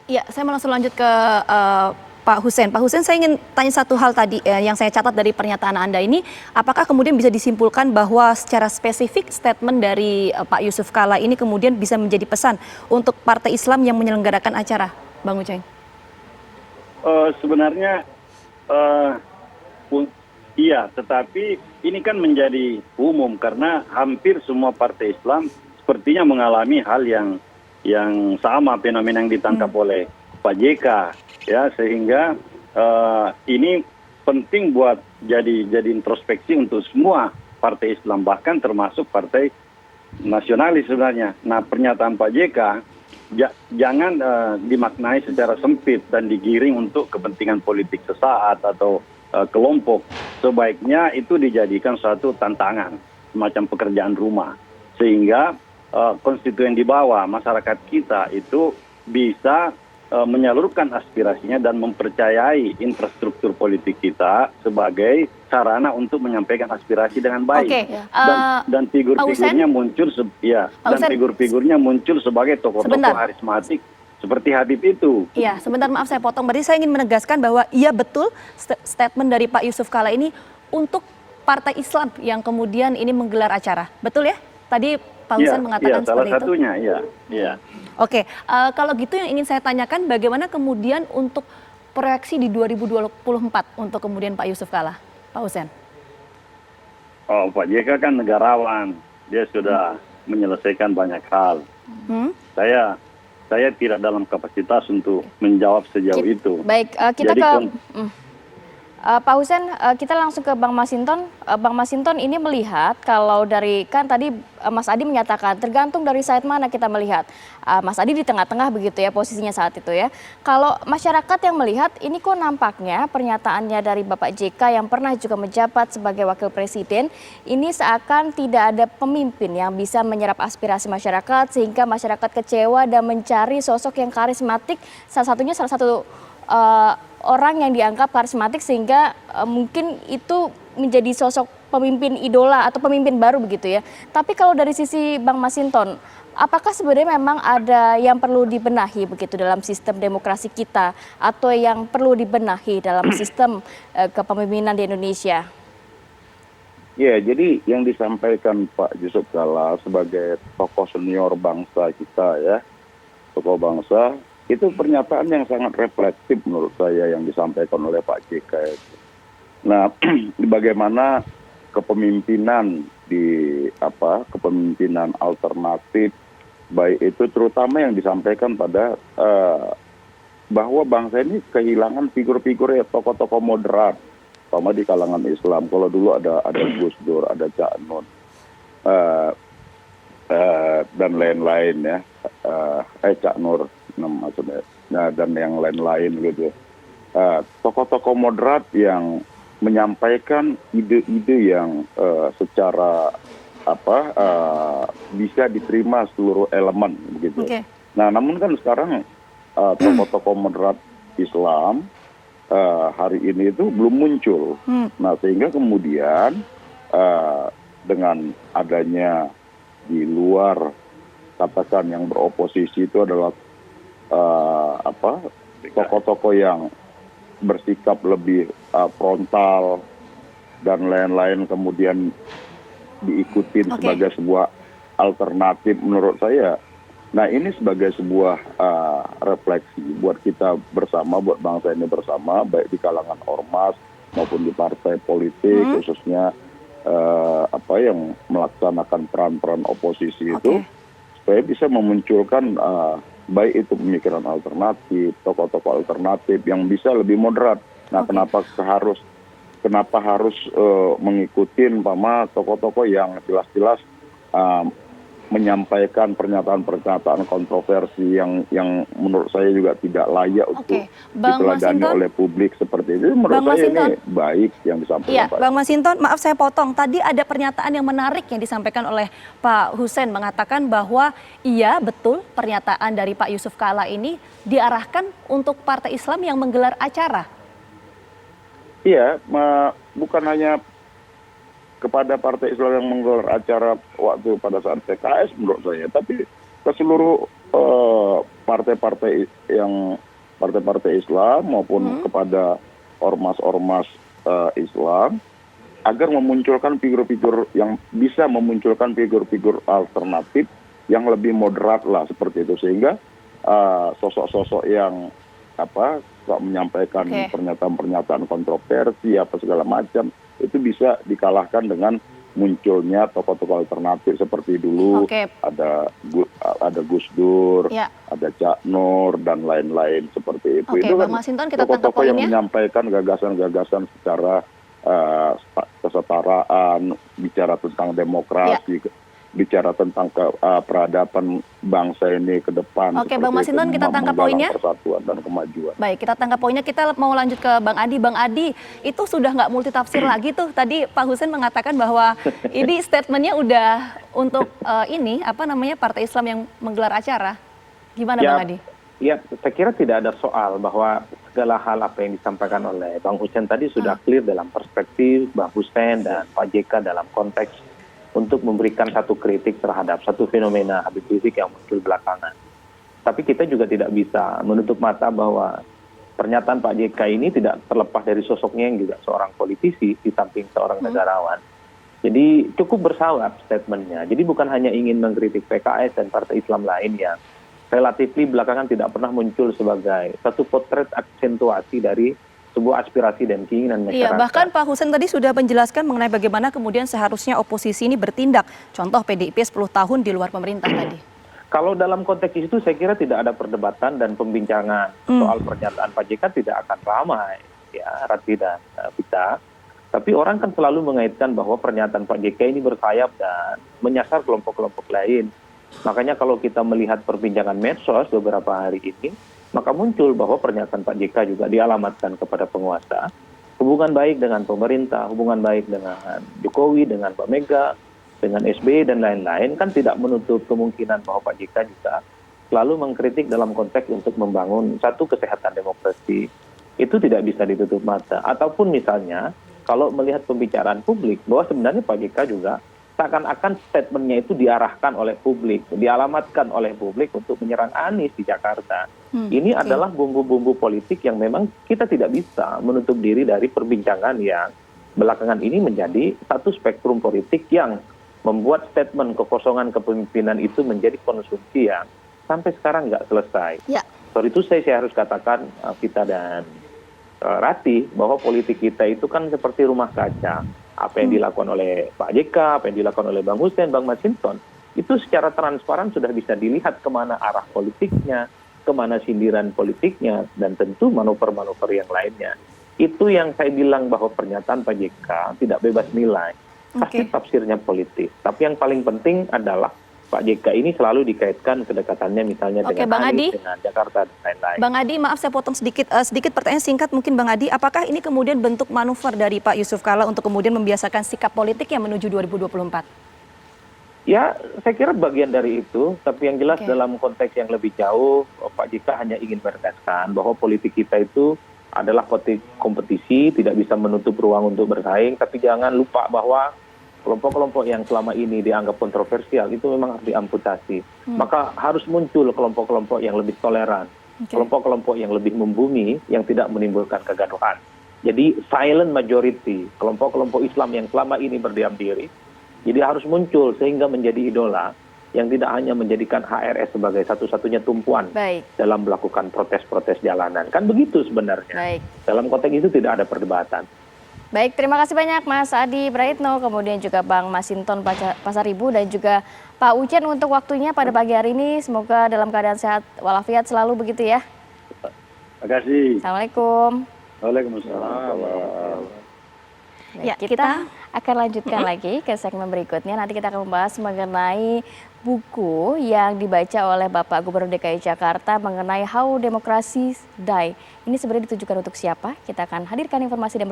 Iya, saya mau langsung lanjut ke Pak Hussein. Pak Hussein, saya ingin tanya satu hal tadi yang saya catat dari pernyataan Anda ini, apakah kemudian bisa disimpulkan bahwa secara spesifik statement dari Pak Yusuf Kala ini kemudian bisa menjadi pesan untuk partai Islam yang menyelenggarakan acara, Bang Uceng? Sebenarnya iya, tetapi ini kan menjadi umum karena hampir semua partai Islam sepertinya mengalami hal yang sama fenomena yang ditangkap oleh Pak JK, ya, sehingga ini penting buat jadi introspeksi untuk semua partai Islam, bahkan termasuk partai nasionalis sebenarnya. Nah, pernyataan Pak JK jangan dimaknai secara sempit dan digiring untuk kepentingan politik sesaat atau kelompok. Sebaiknya itu dijadikan suatu tantangan, semacam pekerjaan rumah, sehingga konstituen di bawah masyarakat kita itu bisa menyalurkan aspirasinya dan mempercayai infrastruktur politik kita sebagai sarana untuk menyampaikan aspirasi dengan baik. Dan figur-figurnya muncul figur-figurnya muncul sebagai tokoh-tokoh karismatik seperti Habib itu. Iya, sebentar, maaf saya potong. Berarti saya ingin menegaskan bahwa iya betul statement dari Pak Yusuf Kala ini untuk partai Islam yang kemudian ini menggelar acara. Betul ya? Tadi Pak Hussein mengatakan seperti itu. Salah satunya, iya. Oke, kalau gitu yang ingin saya tanyakan bagaimana kemudian untuk proyeksi di 2024 untuk kemudian Pak Yusuf Kala, Pak Hussein? Oh, Pak JK kan negarawan, dia sudah menyelesaikan banyak hal. Saya tidak dalam kapasitas untuk menjawab sejauh itu. Baik, kita Pak Hussein, kita langsung ke Bang Masinton. Bang Masinton ini melihat kalau dari, kan tadi Mas Adi menyatakan tergantung dari side mana kita melihat. Mas Adi di tengah-tengah begitu ya posisinya saat itu ya. Kalau masyarakat yang melihat ini kok nampaknya pernyataannya dari Bapak JK yang pernah juga menjabat sebagai wakil presiden, ini seakan tidak ada pemimpin yang bisa menyerap aspirasi masyarakat sehingga masyarakat kecewa dan mencari sosok yang karismatik, salah satu orang yang dianggap karismatik sehingga mungkin itu menjadi sosok pemimpin idola atau pemimpin baru begitu ya. Tapi kalau dari sisi Bang Masinton, apakah sebenarnya memang ada yang perlu dibenahi begitu dalam sistem demokrasi kita atau yang perlu dibenahi dalam sistem kepemimpinan di Indonesia? Ya, jadi yang disampaikan Pak Yusuf Kala sebagai tokoh senior bangsa kita ya, tokoh bangsa, itu pernyataan yang sangat reflektif menurut saya yang disampaikan oleh Pak JK. Nah, bagaimana kepemimpinan kepemimpinan alternatif, baik itu terutama yang disampaikan pada bahwa bangsa ini kehilangan figur-figur ya, tokoh-tokoh moderat, sama di kalangan Islam. Kalau dulu ada Gus Dur, ada Cak Nun, dan lain-lain ya, Cak Nur. Maksudnya, dan yang lain-lain gitu. Tokoh-tokoh moderat yang menyampaikan ide-ide yang secara bisa diterima seluruh elemen begitu. Nah, namun kan sekarang tokoh-tokoh moderat Islam hari ini itu belum muncul. Nah, sehingga kemudian dengan adanya di luar, katakan yang beroposisi itu adalah tokoh-tokoh yang bersikap lebih frontal dan lain-lain kemudian diikutin sebagai sebuah alternatif menurut saya. Nah, ini sebagai sebuah refleksi buat kita bersama, buat bangsa ini bersama, baik di kalangan ormas maupun di partai politik, khususnya yang melaksanakan peran-peran oposisi itu, supaya bisa memunculkan baik itu pemikiran alternatif, tokoh-tokoh alternatif yang bisa lebih moderat. Nah, kenapa harus mengikuti tokoh-tokoh yang jelas-jelas menyampaikan pernyataan-pernyataan kontroversi yang menurut saya juga tidak layak untuk diteladani oleh publik seperti itu. Menurut saya ini baik yang disampaikan. Iya, Bang Masinton, maaf saya potong. Tadi ada pernyataan yang menarik yang disampaikan oleh Pak Hussein, mengatakan bahwa iya betul pernyataan dari Pak Yusuf Kala ini diarahkan untuk partai Islam yang menggelar acara. Iya, bukan hanya kepada partai Islam yang menggelar acara waktu pada saat PKS menurut saya, tapi ke seluruh partai-partai Islam maupun kepada ormas-ormas Islam agar memunculkan figur-figur yang bisa memunculkan figur-figur alternatif yang lebih moderat lah seperti itu, sehingga sosok-sosok yang menyampaikan pernyataan-pernyataan kontroversi apa segala macam itu bisa dikalahkan dengan munculnya tokoh-tokoh alternatif seperti dulu ada Gus Dur, ada Cak Nur dan lain-lain seperti itu. Itu Bang kan Masinton, kita tangkap tokoh-tokoh yang poinnya. menyampaikan gagasan-gagasan secara kesetaraan, bicara tentang demokrasi, bicara tentang peradaban bangsa ini ke depan. Oke, Bang Masinton, kita tangkap poinnya. Persatuan dan kemajuan. Baik, kita tangkap poinnya. Kita mau lanjut ke Bang Adi. Bang Adi, itu sudah nggak multitafsir lagi tuh. Tadi Pak Hussein mengatakan bahwa ini statementnya udah untuk Partai Islam yang menggelar acara. Gimana Bang Adi? Ya, saya kira tidak ada soal bahwa segala hal apa yang disampaikan oleh Bang Hussein tadi sudah clear dalam perspektif Bang Hussein dan Pak JK dalam konteks untuk memberikan satu kritik terhadap satu fenomena Habib Rizik yang muncul belakangan. Tapi kita juga tidak bisa menutup mata bahwa pernyataan Pak JK ini tidak terlepas dari sosoknya yang juga seorang politisi di samping seorang negarawan. Jadi cukup bersawab statementnya. Jadi bukan hanya ingin mengkritik PKS dan partai Islam lain yang relatif belakangan tidak pernah muncul sebagai satu potret aksentuasi dari sebuah aspirasi dan keinginan masyarakat. Iya, bahkan Pak Hussein tadi sudah menjelaskan mengenai bagaimana kemudian seharusnya oposisi ini bertindak. Contoh PDIP 10 tahun di luar pemerintah tadi. Kalau dalam konteks itu saya kira tidak ada perdebatan dan pembincangan soal pernyataan Pak JK tidak akan ramai, ya Ratih dan Vita. Tapi orang kan selalu mengaitkan bahwa pernyataan Pak JK ini bersayap dan menyasar kelompok-kelompok lain. Makanya kalau kita melihat perbincangan medsos beberapa hari ini, maka muncul bahwa pernyataan Pak JK juga dialamatkan kepada penguasa. Hubungan baik dengan pemerintah, hubungan baik dengan Jokowi, dengan Pak Mega, dengan SBY dan lain-lain kan tidak menutup kemungkinan bahwa Pak JK juga selalu mengkritik dalam konteks untuk membangun satu kesehatan demokrasi. Itu tidak bisa ditutup mata. Ataupun misalnya kalau melihat pembicaraan publik bahwa sebenarnya Pak JK juga seakan-akan statementnya itu diarahkan oleh publik, dialamatkan oleh publik untuk menyerang Anies di Jakarta. Ini adalah bumbu-bumbu politik yang memang kita tidak bisa menutup diri dari perbincangan yang belakangan ini menjadi satu spektrum politik yang membuat statement kekosongan kepemimpinan itu menjadi konsumsi yang sampai sekarang nggak selesai. Soal itu saya harus katakan kita dan Ratih bahwa politik kita itu kan seperti rumah kaca. Apa yang dilakukan oleh Pak JK, apa yang dilakukan oleh Bang Hussein, Bang Masinton, itu secara transparan sudah bisa dilihat kemana arah politiknya, kemana sindiran politiknya, dan tentu manuver-manuver yang lainnya. Itu yang saya bilang bahwa pernyataan Pak JK tidak bebas nilai. Pasti tafsirnya politik. Tapi yang paling penting adalah Pak JK ini selalu dikaitkan kedekatannya misalnya dengan Bang Anies, Adi. dengan Jakarta, dan lain-lain. Bang Adi, maaf saya potong sedikit pertanyaan singkat mungkin Bang Adi. Apakah ini kemudian bentuk manuver dari Pak Yusuf Kalla untuk kemudian membiasakan sikap politik yang menuju 2024? Ya, saya kira bagian dari itu. Tapi yang jelas dalam konteks yang lebih jauh, Pak JK hanya ingin menegaskan bahwa politik kita itu adalah politik kompetisi, tidak bisa menutup ruang untuk bersaing. Tapi jangan lupa bahwa kelompok-kelompok yang selama ini dianggap kontroversial itu memang harus diamputasi. Maka harus muncul kelompok-kelompok yang lebih toleran, kelompok-kelompok yang lebih membumi, yang tidak menimbulkan kegaduhan. Jadi silent majority, kelompok-kelompok Islam yang selama ini berdiam diri, jadi harus muncul sehingga menjadi idola yang tidak hanya menjadikan HRS sebagai satu-satunya tumpuan dalam melakukan protes-protes jalanan. Kan begitu sebenarnya. Dalam konteks itu tidak ada perdebatan. Baik, terima kasih banyak Mas Adi Praitno, kemudian juga Bang Masinton Pasaribu dan juga Pak Ucen untuk waktunya pada pagi hari ini. Semoga dalam keadaan sehat walafiat selalu begitu ya. Terima kasih. Assalamualaikum. Waalaikumsalam. Ya, kita akan lanjutkan lagi ke segmen berikutnya. Nanti kita akan membahas mengenai buku yang dibaca oleh Bapak Gubernur DKI Jakarta mengenai How Democracy Die. Ini sebenarnya ditujukan untuk siapa? Kita akan hadirkan informasi dan